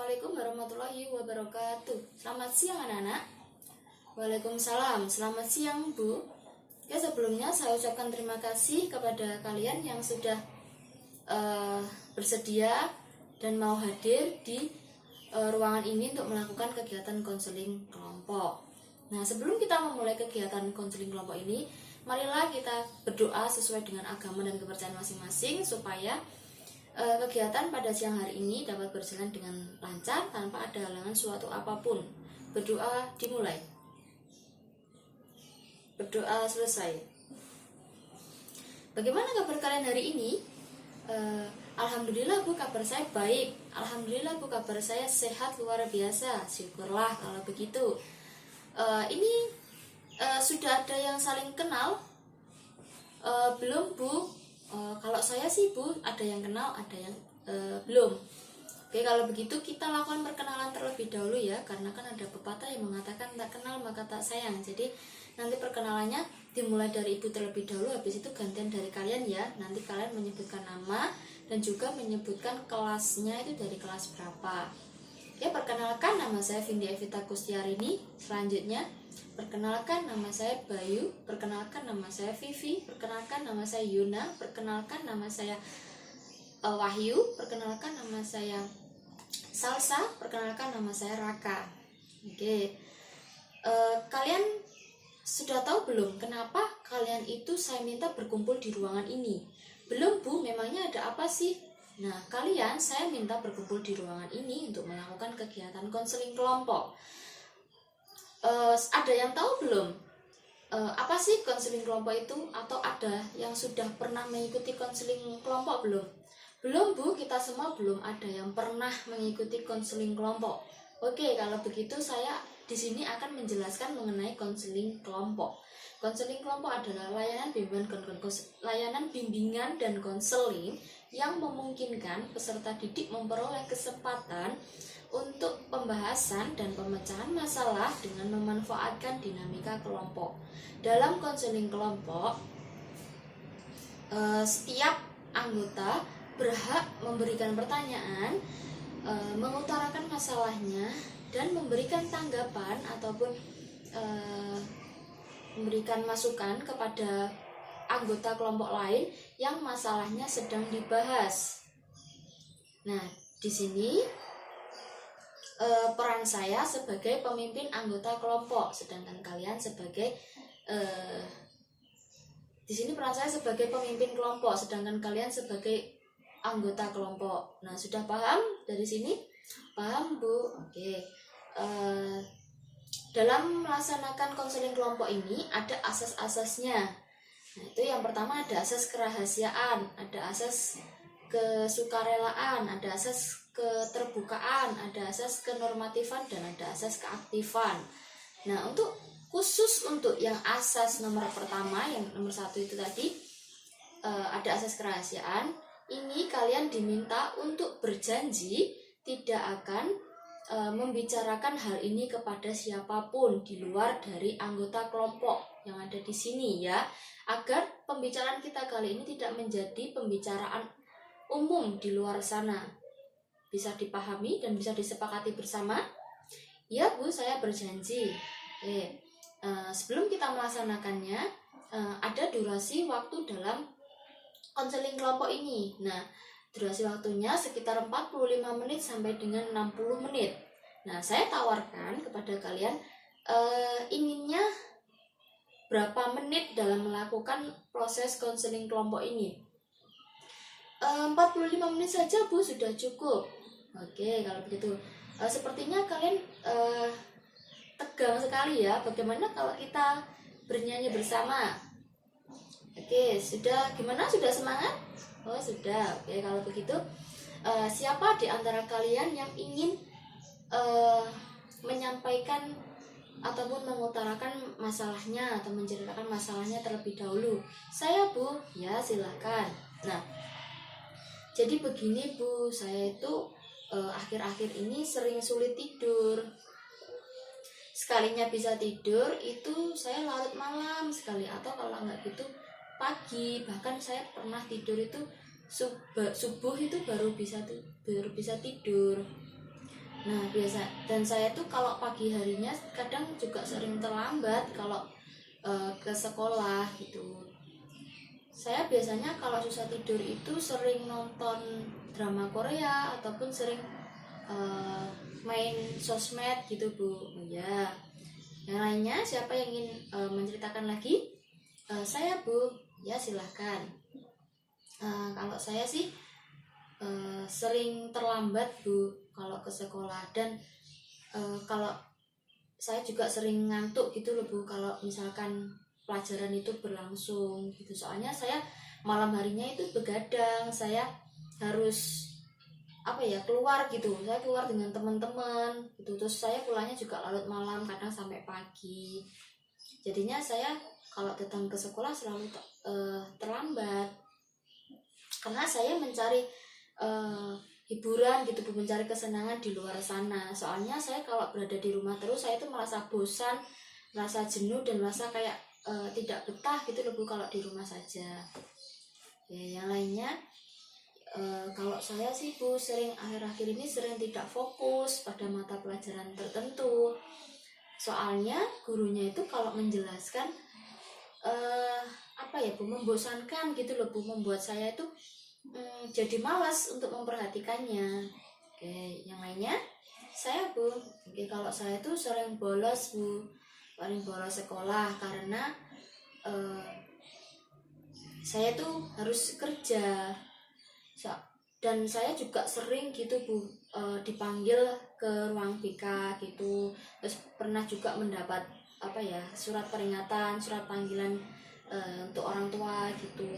Assalamualaikum warahmatullahi wabarakatuh. Selamat siang anak-anak. Waalaikumsalam. Selamat siang Bu. Ya, sebelumnya saya ucapkan terima kasih kepada kalian yang sudah bersedia dan mau hadir di ruangan ini untuk melakukan kegiatan konseling kelompok. Nah, sebelum kita memulai kegiatan konseling kelompok ini, marilah kita berdoa sesuai dengan agama dan kepercayaan masing-masing supaya kegiatan pada siang hari ini dapat berjalan dengan lancar tanpa ada halangan suatu apapun. Berdoa dimulai. Berdoa selesai. Bagaimana kabar kalian hari ini? Alhamdulillah Bu, kabar saya baik. Alhamdulillah Bu, kabar saya sehat luar biasa. Syukurlah kalau begitu. Ini sudah ada yang saling kenal? Belum Bu? Kalau saya sih Bu, ada yang kenal, ada yang belum. Oke, kalau begitu kita lakukan perkenalan terlebih dahulu ya, karena kan ada pepatah yang mengatakan tak kenal maka tak sayang. Jadi nanti perkenalannya dimulai dari Ibu terlebih dahulu, habis itu gantian dari kalian ya. Nanti kalian menyebutkan nama dan juga menyebutkan kelasnya itu dari kelas berapa. Ya, perkenalkan, nama saya Vindi Evita Kustiarini. Selanjutnya, perkenalkan, nama saya Bayu. Perkenalkan, nama saya Vivi. Perkenalkan, nama saya Yuna. Perkenalkan, nama saya Wahyu. Perkenalkan, nama saya Salsa. Perkenalkan, nama saya Raka. Oke, kalian sudah tahu belum kenapa kalian itu saya minta berkumpul di ruangan ini? Belum Bu, memangnya ada apa sih? Nah, kalian saya minta berkumpul di ruangan ini untuk melakukan kegiatan konseling kelompok. Ada yang tahu belum? Apa sih konseling kelompok itu? Atau ada yang sudah pernah mengikuti konseling kelompok belum? Belum Bu, kita semua belum ada yang pernah mengikuti konseling kelompok. Oke, kalau begitu saya di sini akan menjelaskan mengenai konseling kelompok. Konseling kelompok adalah layanan bimbingan dan konseling yang memungkinkan peserta didik memperoleh kesempatan untuk pembahasan dan pemecahan masalah dengan memanfaatkan dinamika kelompok. Dalam konseling kelompok, setiap anggota berhak memberikan pertanyaan, mengutarakan masalahnya, dan memberikan tanggapan ataupun memberikan masukan kepada anggota kelompok lain yang masalahnya sedang dibahas. Nah, di sini peran saya sebagai pemimpin anggota kelompok, sedangkan kalian sebagai di sini peran saya sebagai pemimpin kelompok, sedangkan kalian sebagai anggota kelompok. Nah, sudah paham dari sini? Paham Bu? Oke. Dalam melaksanakan konseling kelompok ini ada asas-asasnya. Nah, itu yang pertama ada asas kerahasiaan, ada asas kesukarelaan, ada asas keterbukaan, ada asas kenormatifan, dan ada asas keaktifan. Nah, khusus untuk yang asas nomor pertama, yang nomor 1 itu tadi, ada asas kerahasiaan. Ini kalian diminta untuk berjanji tidak akan membicarakan hal ini kepada siapapun di luar dari anggota kelompok yang ada di sini ya, agar pembicaraan kita kali ini tidak menjadi pembicaraan umum di luar sana. Bisa dipahami dan bisa disepakati bersama? Ya Bu, saya berjanji. Sebelum kita melaksanakannya, ada durasi waktu dalam konseling kelompok ini. Nah, durasi waktunya sekitar 45 menit sampai dengan 60 menit. Nah, saya tawarkan kepada kalian inginnya berapa menit dalam melakukan proses konseling kelompok ini. 45 menit saja Bu, sudah cukup. Oke, kalau begitu sepertinya kalian tegang sekali ya. Bagaimana kalau kita bernyanyi bersama? Oke, sudah gimana? Sudah semangat? Oh, sudah. Oke, kalau begitu siapa di antara kalian yang ingin menyampaikan ataupun mengutarakan masalahnya atau menceritakan masalahnya terlebih dahulu? Saya Bu. Ya, silakan. Nah, jadi begini Bu, saya itu akhir-akhir ini sering sulit tidur. Sekalinya bisa tidur itu saya larut malam sekali, atau kalau nggak gitu pagi. Bahkan saya pernah tidur itu subuh itu baru bisa tidur. Nah biasa, dan saya tuh kalau pagi harinya kadang juga sering terlambat kalau ke sekolah gitu. Saya biasanya kalau susah tidur itu sering nonton drama Korea ataupun sering main sosmed gitu Bu. Oh, ya. Yang lainnya siapa yang ingin menceritakan lagi? Saya Bu, ya silahkan. Kalau saya sih sering terlambat Bu kalau ke sekolah, dan kalau saya juga sering ngantuk gitu loh Bu kalau misalkan pelajaran itu berlangsung gitu. Soalnya saya malam harinya itu begadang, saya harus keluar gitu, saya keluar dengan teman-teman gitu, terus saya pulangnya juga larut malam, kadang sampai pagi. Jadinya saya kalau datang ke sekolah selalu terlambat, karena saya mencari hiburan gitu, mencari kesenangan di luar sana. Soalnya saya kalau berada di rumah terus, saya itu merasa bosan, merasa jenuh, dan merasa kayak tidak betah gitu loh Bu kalau di rumah saja. Ya, yang lainnya kalau saya sih Bu sering akhir-akhir ini sering tidak fokus pada mata pelajaran tertentu. Soalnya gurunya itu kalau menjelaskan Bu membosankan gitu loh Bu, membuat saya itu jadi malas untuk memperhatikannya. Oke, yang lainnya saya Bu. Oke, kalau saya tuh sering bolos Bu, paling bolos sekolah karena saya tuh harus kerja. Dan saya juga sering gitu Bu dipanggil ke ruang BK gitu, terus pernah juga mendapat surat peringatan, surat panggilan untuk orang tua gitu.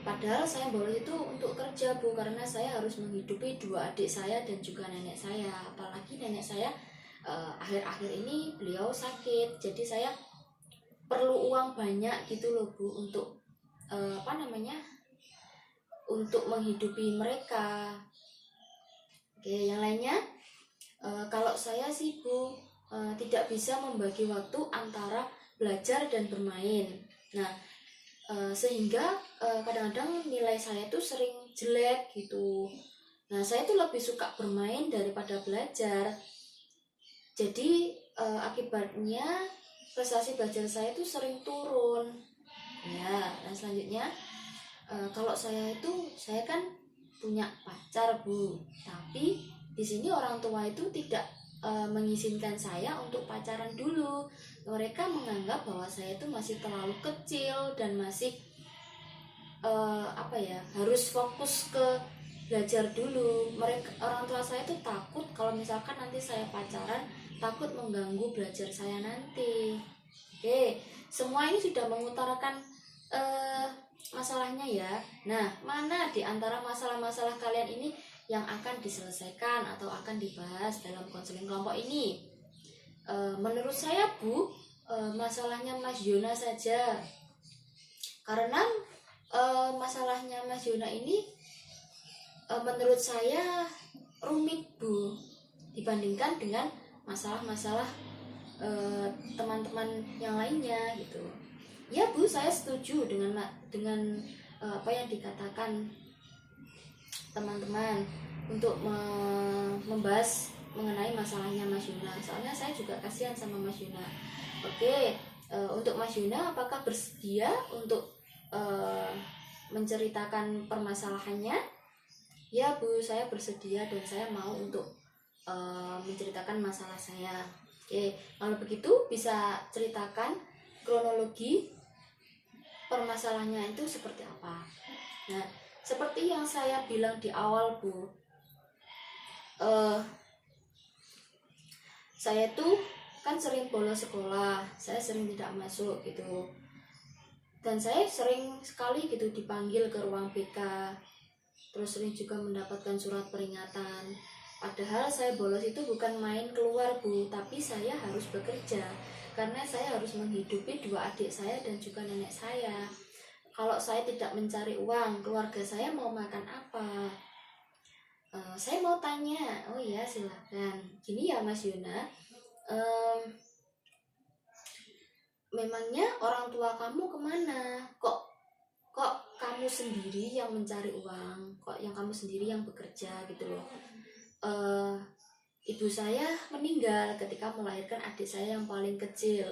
Padahal saya bolos itu untuk kerja Bu, karena saya harus menghidupi 2 adik saya dan juga nenek saya. Apalagi nenek saya akhir-akhir ini beliau sakit, jadi saya perlu uang banyak gitu loh Bu untuk untuk menghidupi mereka. Oke, yang lainnya kalau saya sih Bu tidak bisa membagi waktu antara belajar dan bermain. Nah sehingga kadang-kadang nilai saya tuh sering jelek gitu. Nah saya tuh lebih suka bermain daripada belajar. Jadi akibatnya prestasi belajar saya tuh sering turun. Ya, dan selanjutnya kalau saya kan punya pacar Bu, tapi di sini orang tua itu tidak mengizinkan saya untuk pacaran dulu. Mereka menganggap bahwa saya itu masih terlalu kecil dan masih harus fokus ke belajar dulu. Orang tua saya itu takut kalau misalkan nanti saya pacaran, takut mengganggu belajar saya nanti. Oke, semua ini sudah mengutarakan masalahnya ya. Nah, mana di antara masalah-masalah kalian ini yang akan diselesaikan atau akan dibahas dalam konseling kelompok ini? Menurut saya Bu, masalahnya Mas Yona saja. Karena masalahnya Mas Yona ini menurut saya rumit Bu, dibandingkan dengan masalah-masalah teman-teman yang lainnya gitu. Ya Bu, saya setuju dengan apa yang dikatakan teman-teman untuk membahas mengenai masalahnya Mas Yuna. Soalnya saya juga kasihan sama Mas Yuna. Oke, untuk Mas Yuna, apakah bersedia untuk menceritakan permasalahannya? Ya Bu, saya bersedia dan saya mau untuk menceritakan masalah saya. Oke, kalau begitu bisa ceritakan kronologi permasalahannya itu seperti apa. Nah, seperti yang saya bilang di awal Bu, saya tuh kan sering bolos sekolah, saya sering tidak masuk gitu, dan saya sering sekali gitu dipanggil ke ruang BK, terus sering juga mendapatkan surat peringatan. Padahal saya bolos itu bukan main keluar Bu, tapi saya harus bekerja karena saya harus menghidupi 2 adik saya dan juga nenek saya. Kalau saya tidak mencari uang, keluarga saya mau makan apa? Saya mau tanya, oh iya silahkan. Gini ya Mas Yuna, memangnya orang tua kamu kemana? Kok kamu sendiri yang mencari uang? Kok yang kamu sendiri yang bekerja gitu loh? ibu saya meninggal ketika melahirkan adik saya yang paling kecil.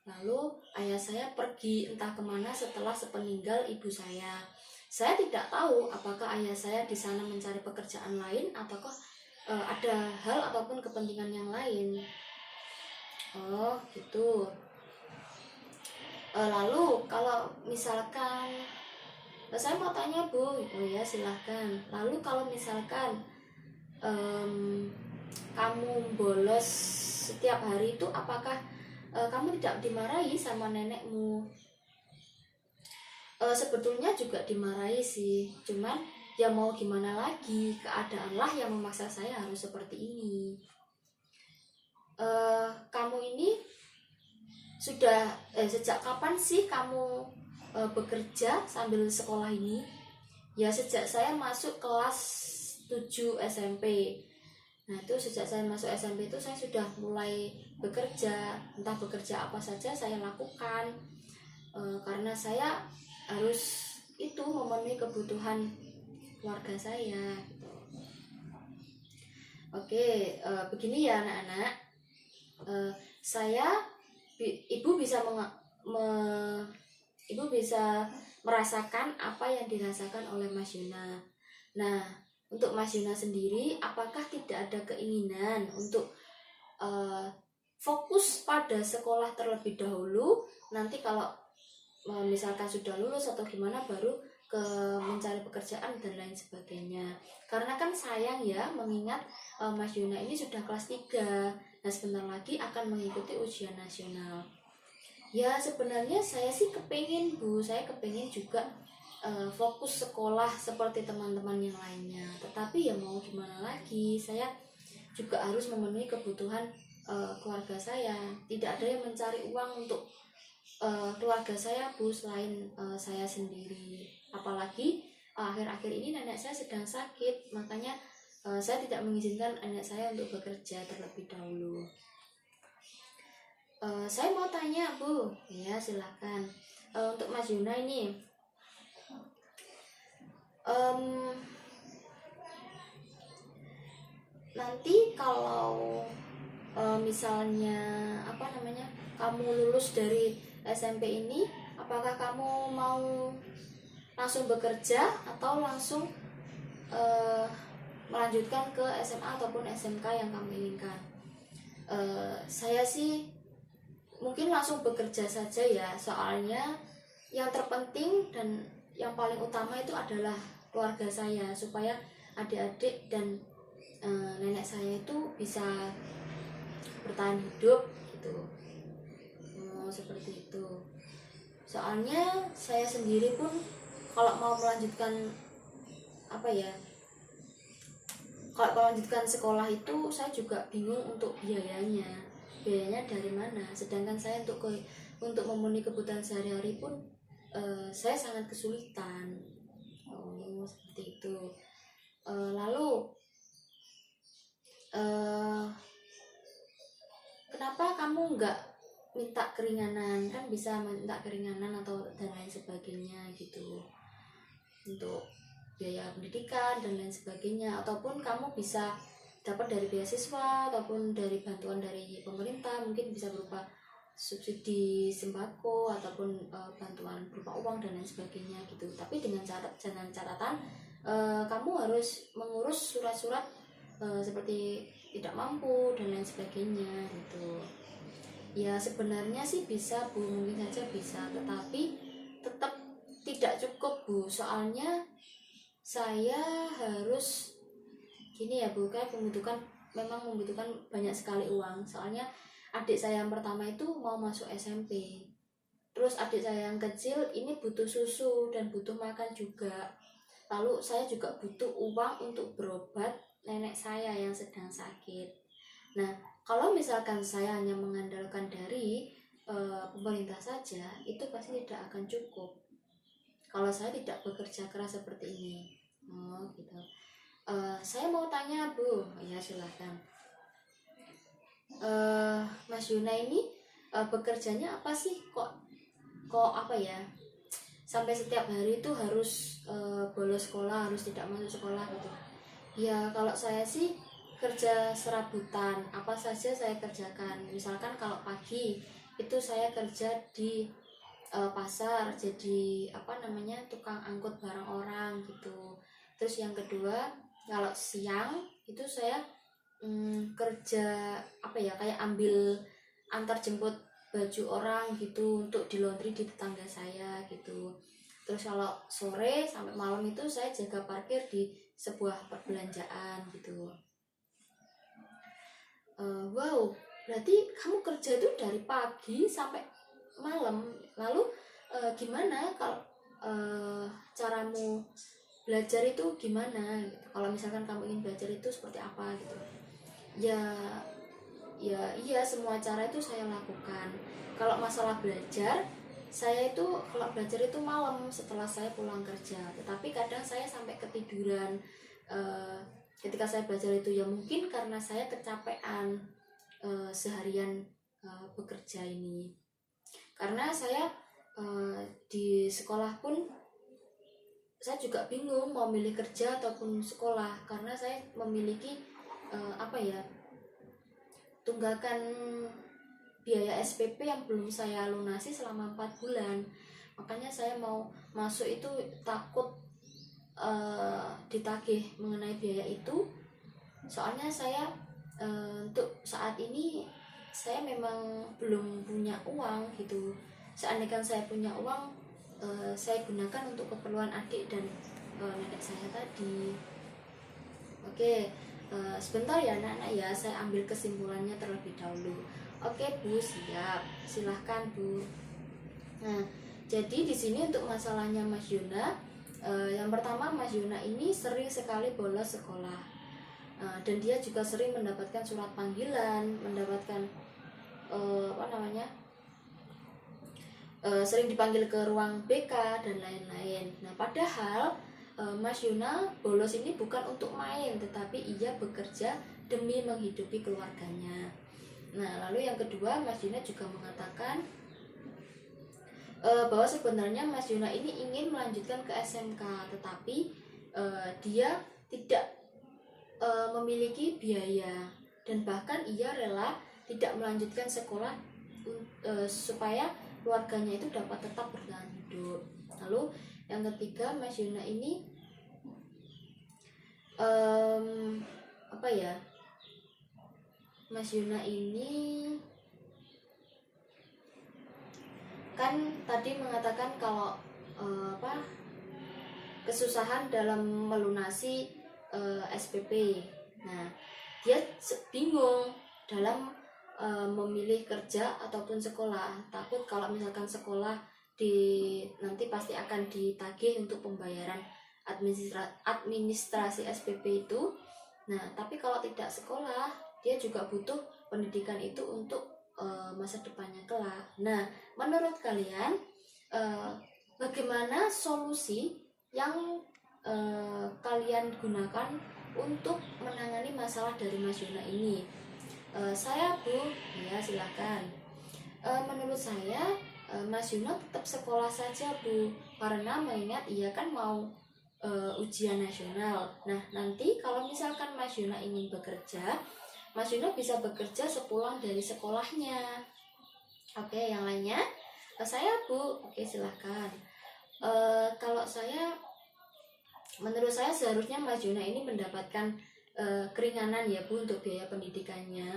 Lalu ayah saya pergi entah kemana setelah sepeninggal ibu saya. Saya tidak tahu apakah ayah saya di sana mencari pekerjaan lain ataukah ada hal ataupun kepentingan yang lain. Oh gitu. Lalu kalau misalkan saya mau tanya Bu, oh ya silahkan. Lalu kalau misalkan kamu bolos setiap hari itu, apakah kamu tidak dimarahi sama nenekmu? Sebetulnya juga dimarahi sih, cuman ya mau gimana lagi, keadaanlah yang memaksa saya harus seperti ini. Kamu ini sudah sejak kapan sih kamu bekerja sambil sekolah ini? Ya sejak saya masuk kelas 7 SMP. Nah itu sejak saya masuk SMP itu saya sudah mulai bekerja. Entah bekerja apa saja saya lakukan, karena saya harus itu memenuhi kebutuhan keluarga saya gitu. Oke, begini ya anak-anak, ibu bisa merasakan apa yang dirasakan oleh Mas Yuna. Nah, untuk Mas Yuna sendiri, apakah tidak ada keinginan untuk fokus pada sekolah terlebih dahulu? Nanti kalau misalkan sudah lulus atau gimana baru ke mencari pekerjaan dan lain sebagainya. Karena kan sayang ya, mengingat Mas Yuna ini sudah kelas 3. Nah, sebentar lagi akan mengikuti ujian nasional. Ya sebenarnya saya sih kepingin Bu, saya kepingin juga fokus sekolah seperti teman-teman yang lainnya. Tetapi ya mau gimana lagi, saya juga harus memenuhi kebutuhan keluarga saya. Tidak ada yang mencari uang untuk keluarga saya Bu selain saya sendiri. Apalagi akhir-akhir ini nenek saya sedang sakit, makanya saya tidak mengizinkan nenek saya untuk bekerja terlebih dahulu. Saya mau tanya Bu, ya silakan. Untuk Mas Yuna ini, nanti kalau misalnya kamu lulus dari SMP ini, apakah kamu mau langsung bekerja atau langsung melanjutkan ke SMA ataupun SMK yang kamu inginkan? Saya sih mungkin langsung bekerja saja ya, soalnya yang terpenting dan yang paling utama itu adalah keluarga saya, supaya adik-adik dan nenek saya itu bisa bertahan hidup gitu. Seperti itu. Soalnya saya sendiri pun kalau mau melanjutkan kalau melanjutkan sekolah itu saya juga bingung untuk biayanya dari mana, sedangkan saya untuk memenuhi kebutuhan sehari-hari pun saya sangat kesulitan. Seperti itu. Lalu kenapa kamu nggak minta keringanan? Kan bisa minta keringanan atau dan lain sebagainya gitu, untuk biaya pendidikan dan lain sebagainya, ataupun kamu bisa dapat dari beasiswa ataupun dari bantuan dari pemerintah, mungkin bisa berupa subsidi sembako ataupun bantuan berupa uang dan lain sebagainya gitu. Tapi dengan catatan kamu harus mengurus surat-surat seperti tidak mampu dan lain sebagainya gitu. Ya sebenarnya sih bisa Bu, mungkin saja bisa, tetapi tetap tidak cukup Bu, soalnya saya harus gini ya Bu, kayak memang membutuhkan banyak sekali uang. Soalnya adik saya yang pertama itu mau masuk SMP, terus adik saya yang kecil ini butuh susu dan butuh makan juga. Lalu saya juga butuh uang untuk berobat nenek saya yang sedang sakit. Nah kalau misalkan saya hanya mengandalkan dari pemerintah saja, itu pasti tidak akan cukup kalau saya tidak bekerja keras seperti ini. Gitu. Saya mau tanya Bu, ya silahkan. Mas Yuna ini bekerjanya apa sih? Kok sampai setiap hari itu harus bolos sekolah, harus tidak masuk sekolah gitu? Ya kalau saya sih kerja serabutan, apa saja saya kerjakan. Misalkan kalau pagi itu saya kerja di pasar, jadi tukang angkut barang orang gitu. Terus yang kedua, kalau siang itu saya kerja kayak ambil antar jemput baju orang gitu untuk di laundry di tetangga saya gitu. Terus kalau sore sampai malam itu saya jaga parkir di sebuah perbelanjaan gitu. Wow, berarti kamu kerja itu dari pagi sampai malam. Lalu gimana kalau caramu belajar itu gimana gitu? Kalau misalkan kamu ingin belajar itu seperti apa gitu? Iya, semua cara itu saya lakukan. Kalau masalah belajar, saya itu kalau belajar itu malam setelah saya pulang kerja. Tetapi kadang saya sampai ketiduran ketika saya belajar itu, ya mungkin karena saya kecapean seharian bekerja ini. Karena saya di sekolah pun saya juga bingung mau milih kerja ataupun sekolah, karena saya memiliki tunggakan biaya SPP yang belum saya lunasi selama 4 bulan. Makanya saya mau masuk itu takut ditagih mengenai biaya itu. Soalnya saya untuk saat ini saya memang belum punya uang gitu. Seandainya saya punya uang, saya gunakan untuk keperluan adik dan nenek saya tadi. Oke, sebentar ya anak-anak ya, saya ambil kesimpulannya terlebih dahulu. Oke Bu, siap, silahkan Bu. Nah, jadi di sini untuk masalahnya Mas Yuna, yang pertama Mas Yuna ini sering sekali bolos sekolah, dan dia juga sering mendapatkan surat panggilan, mendapatkan sering dipanggil ke ruang BK dan lain-lain. Nah, padahal Mas Yuna bolos ini bukan untuk main, tetapi ia bekerja demi menghidupi keluarganya. Nah, lalu yang kedua, Mas Yuna juga mengatakan bahwa sebenarnya Mas Yuna ini ingin melanjutkan ke SMK, tetapi dia tidak memiliki biaya, dan bahkan ia rela tidak melanjutkan sekolah supaya keluarganya itu dapat tetap bertahan hidup. Lalu yang ketiga, Mas Yuna ini Mas Yuna ini kan tadi mengatakan kalau kesusahan dalam melunasi SPP. Nah, dia bingung dalam memilih kerja ataupun sekolah. Takut kalau misalkan sekolah nanti pasti akan ditagih untuk pembayaran administrasi SPP itu. Nah, tapi kalau tidak sekolah, dia juga butuh pendidikan itu untuk masa depannya kelak. Nah, menurut kalian bagaimana solusi yang kalian gunakan untuk menangani masalah dari Mas Yuna ini? Saya Bu, ya silakan. Menurut saya Mas Yuna tetap sekolah saja Bu, karena mengingat ia kan mau ujian nasional. Nah, nanti kalau misalkan Mas Yuna ingin bekerja, Mas Yuna bisa bekerja sepulang dari sekolahnya. Oke, yang lainnya? Saya Bu, oke silahkan. Kalau saya, menurut saya seharusnya Mas Yuna ini mendapatkan keringanan ya Bu untuk biaya pendidikannya,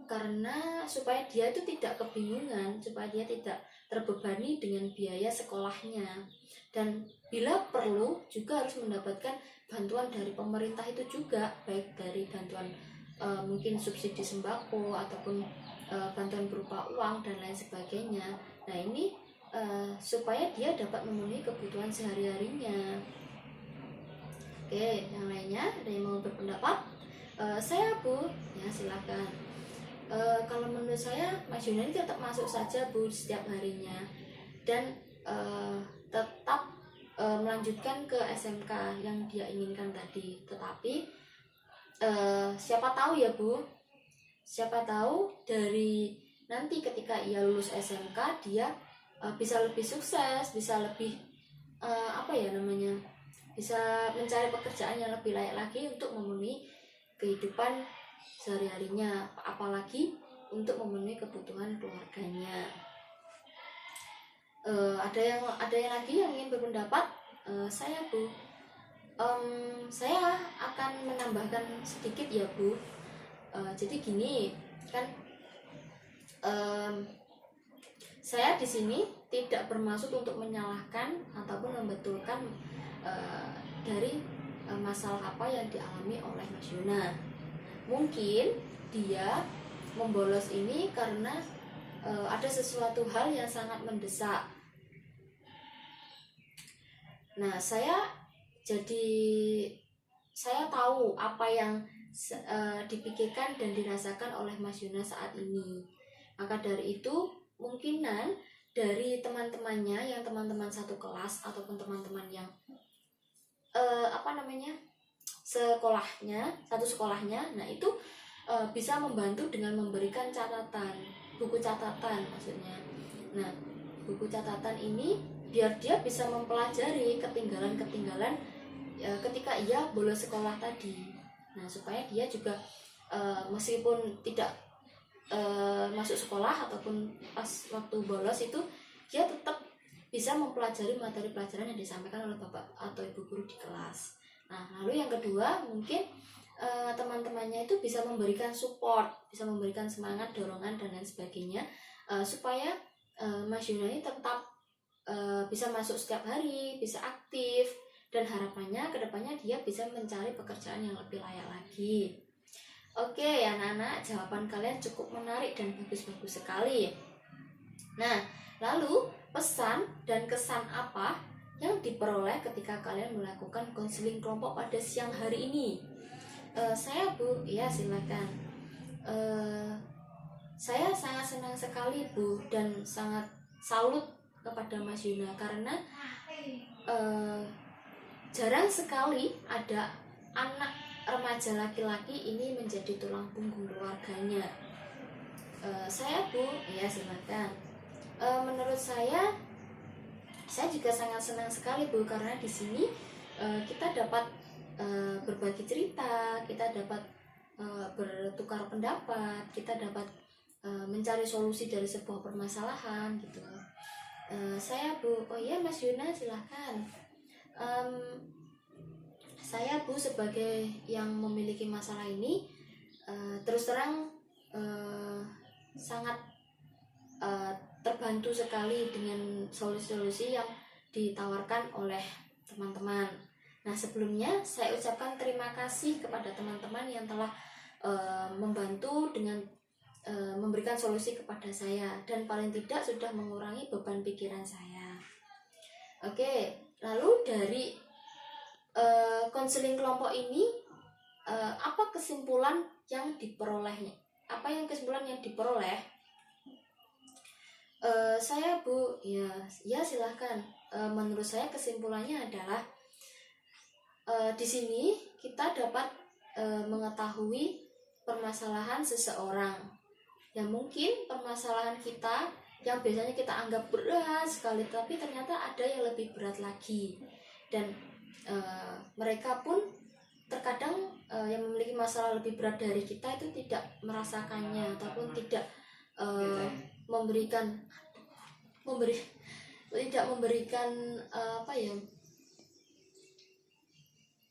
karena supaya dia itu tidak kebingungan, supaya dia tidak terbebani dengan biaya sekolahnya, dan bila perlu juga harus mendapatkan bantuan dari pemerintah itu juga, baik dari bantuan mungkin subsidi sembako ataupun bantuan berupa uang dan lain sebagainya. Nah, ini supaya dia dapat memenuhi kebutuhan sehari-harinya. Oke, yang lainnya ada yang mau berpendapat? Saya Bu, ya silakan. Kalau menurut saya Mas Yuna ini tetap masuk saja Bu setiap harinya, dan tetap melanjutkan ke SMK yang dia inginkan tadi. Tetapi siapa tahu ya Bu, siapa tahu dari nanti ketika ia lulus SMK dia bisa lebih sukses, bisa lebih bisa mencari pekerjaan yang lebih layak lagi untuk memenuhi kehidupan sehari-harinya, apalagi untuk memenuhi kebutuhan keluarganya. Ada yang lagi yang ingin berpendapat? Saya Bu, saya akan menambahkan sedikit ya Bu. Jadi gini kan, saya di sini tidak bermaksud untuk menyalahkan ataupun membetulkan dari masalah apa yang dialami oleh Mas Yuna. Mungkin dia membolos ini karena ada sesuatu hal yang sangat mendesak. Nah, saya tahu apa yang dipikirkan dan dirasakan oleh Mas Yuna saat ini. Maka dari itu, mungkinan dari teman-temannya yang teman-teman satu kelas ataupun teman-teman yang satu sekolahnya, nah itu bisa membantu dengan memberikan buku catatan maksudnya. Nah, buku catatan ini biar dia bisa mempelajari ketinggalan ketika ia bolos sekolah tadi. Nah, supaya dia juga meskipun tidak masuk sekolah ataupun pas waktu bolos itu, dia tetap bisa mempelajari materi pelajaran yang disampaikan oleh bapak atau ibu guru di kelas. Nah, lalu yang kedua, mungkin teman-temannya itu bisa memberikan support, bisa memberikan semangat, dorongan dan lain sebagainya, supaya Mas Yuna ini tetap bisa masuk setiap hari, bisa aktif, dan harapannya kedepannya dia bisa mencari pekerjaan yang lebih layak lagi. Oke anak-anak, jawaban kalian cukup menarik dan bagus-bagus sekali. Nah, lalu pesan dan kesan apa yang diperoleh ketika kalian melakukan konseling kelompok pada siang hari ini? Saya Bu, ya silakan. Saya sangat senang sekali Bu, dan sangat salut kepada Mas Yuna karena jarang sekali ada anak remaja laki-laki ini menjadi tulang punggung keluarganya. Saya Bu, ya silakan. Menurut saya juga sangat senang sekali Bu, karena di sini kita dapat berbagi cerita, kita dapat bertukar pendapat, kita dapat mencari solusi dari sebuah permasalahan gitu. Saya Bu, oh iya Mas Yuna silahkan. Saya Bu, sebagai yang memiliki masalah ini, terus terang sangat terbantu sekali dengan solusi-solusi yang ditawarkan oleh teman-teman. Nah, sebelumnya saya ucapkan terima kasih kepada teman-teman yang telah membantu dengan memberikan solusi kepada saya, dan paling tidak sudah mengurangi beban pikiran saya. Oke, lalu dari konseling kelompok ini, apa kesimpulan yang diperolehnya? Apa yang kesimpulan yang diperoleh? Saya Bu, ya silahkan. Menurut saya kesimpulannya adalah di sini kita dapat mengetahui permasalahan seseorang, yang mungkin permasalahan kita yang biasanya kita anggap berat sekali, tapi ternyata ada yang lebih berat lagi, dan mereka pun terkadang yang memiliki masalah lebih berat dari kita itu tidak merasakannya ataupun tidak memberikan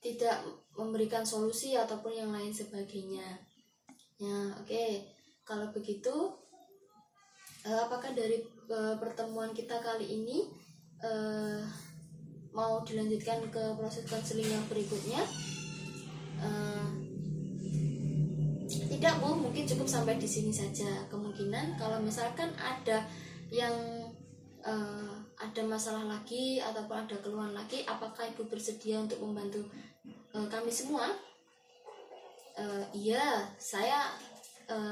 tidak memberikan solusi ataupun yang lain sebagainya. Ya, oke. Kalau begitu, apakah dari pertemuan kita kali ini mau dilanjutkan ke proses konseling yang berikutnya? Tidak Bu, mungkin cukup sampai di sini saja. Kemungkinan kalau misalkan ada yang ada masalah lagi ataupun ada keluhan lagi, apakah Ibu bersedia untuk membantu kami semua? Iya, saya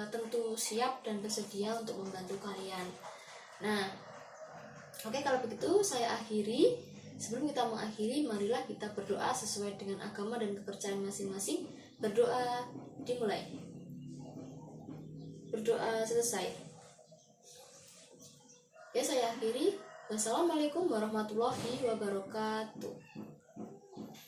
tentu siap dan bersedia untuk membantu kalian. Nah, oke, kalau begitu saya akhiri. Sebelum kita mengakhiri, marilah kita berdoa sesuai dengan agama dan kepercayaan masing-masing. Berdoa dimulai. Berdoa selesai. Ya, saya akhiri. Wassalamualaikum warahmatullahi wabarakatuh.